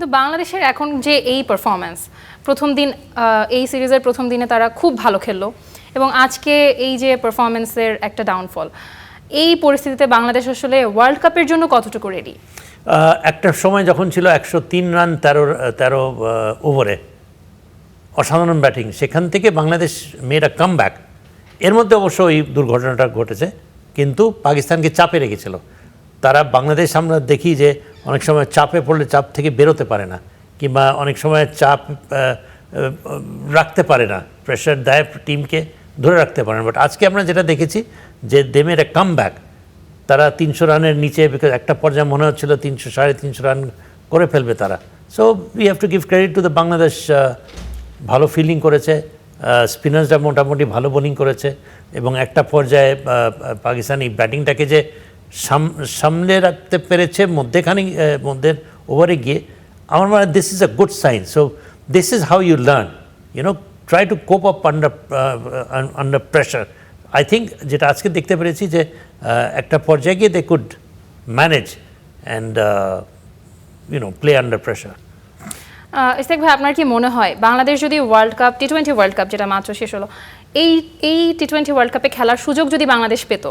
তো বাংলাদেশের এখন যে এই পারফরম্যান্স, প্রথম দিন এই সিরিজের প্রথম দিনে তারা খুব ভালো খেললো এবং আজকে এই যে পারফরম্যান্সের একটা ডাউনফল, এই পরিস্থিতিতে বাংলাদেশ আসলে ওয়ার্ল্ড কাপের জন্য কতটুকু রেডি? একটা সময় যখন ছিল 103 রান 13 ওভারে, অসাধারণ ব্যাটিং, সেখান থেকে বাংলাদেশ মেড আ কামব্যাক। এর মধ্যে অবশ্য এই দুর্ঘটনাটা ঘটেছে, কিন্তু পাকিস্তানকে চাপে রেখেছিল তারা। বাংলাদেশ আমরা দেখি যে অনেক সময় চাপে পড়লে চাপ থেকে বেরোতে পারে না, কিংবা অনেক সময় চাপ রাখতে পারে না, প্রেশার দেয় টিমকে, ধরে রাখতে পারে না। বাট আজকে আমরা যেটা দেখেছি যে দে মেড আ কামব্যাক। তারা 300 রানের নিচে, বিকজ একটা পর্যায়ে মনে হচ্ছিল 300 350 রান করে ফেলবে তারা। So we have to give credit to the Bangladesh. ভালো ফিল্ডিং করেছে, স্পিনার্সরা মোটামুটি ভালো বোলিং করেছে, এবং একটা পর্যায়ে পাকিস্তানি ব্যাটিংটাকে যে সামলে রাখতে পেরেছে মধ্যের ওভারে গিয়ে, আমার মনে হয় this is a good sign. So this is how you learn, try to cope up under pressure. I think যেটা আজকে দেখতে পেরেছি যে একটা পর্যায়ে গিয়ে they could manage and play under pressure. Ishtiaq ভাই, আপনার কি মনে হয় বাংলাদেশ যদি ওয়ার্ল্ড কাপ, টি-20 ওয়ার্ল্ড কাপ যেটা মাত্র শেষ হলো, এই টি-20 ওয়ার্ল্ড কাপে খেলার সুযোগ যদি বাংলাদেশ পেত,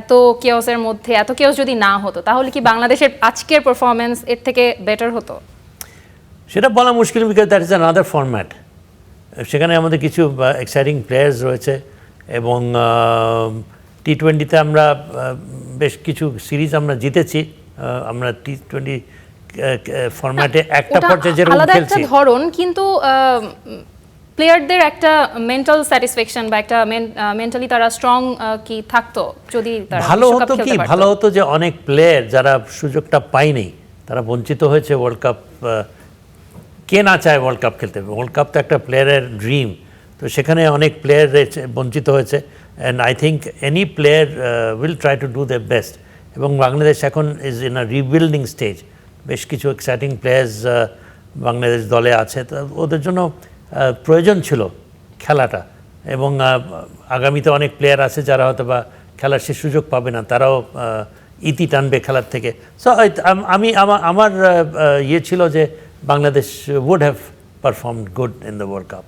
এত কেওসের মধ্যে এত কেওস যদি না হতো, তাহলে কি বাংলাদেশের আজকের পারফরমেন্স এর থেকে বেটার হতো? সেটা বলা মুশকিল, because that is another format. সেখানে আমাদের কিছু এক্সাইটিং প্লেয়ার্স রয়েছে, এবং টি-20তে আমরা বেশ কিছু সিরিজ আমরা জিতেছি। আমরা টি-20 ফরম্যাটে একটা পর্যায়ে যেরকম খেলছি, আলাদা একটা ধরন, কিন্তু প্লেয়ারদের একটা মেন্টাল স্যাটিসফ্যাকশন বা একটা মেন্টালি তারা স্ট্রং কি থাকতো যদি তারা ভালো হতো। কি ভালো হতো যে অনেক প্লেয়ার যারা সুযোগটা পায়নি, তারা বঞ্চিত হয়েছে ওয়ার্ল্ড কাপ। কে না চায় ওয়ার্ল্ড কাপ খেলতে? ওয়ার্ল্ড কাপ তো একটা প্লেয়ারের ড্রিম। তো সেখানে অনেক প্লেয়ার বঞ্চিত হয়েছে, and I think any player will try to do the best. এবং বাংলাদেশ এখন is in a rebuilding stage. বেশ কিছু এক্সাইটিং প্লেয়ার্স বাংলাদেশ দলে আছে, তো ওদের জন্য প্রয়োজন ছিল খেলাটা। এবং আগামীতে অনেক প্লেয়ার আছে যারা হয়তো বা খেলার সে সুযোগ পাবে না, তারাও ইতি টানবে খেলার থেকে। সো আমার ইয়ে ছিল যে Bangladesh would have performed good in the World Cup.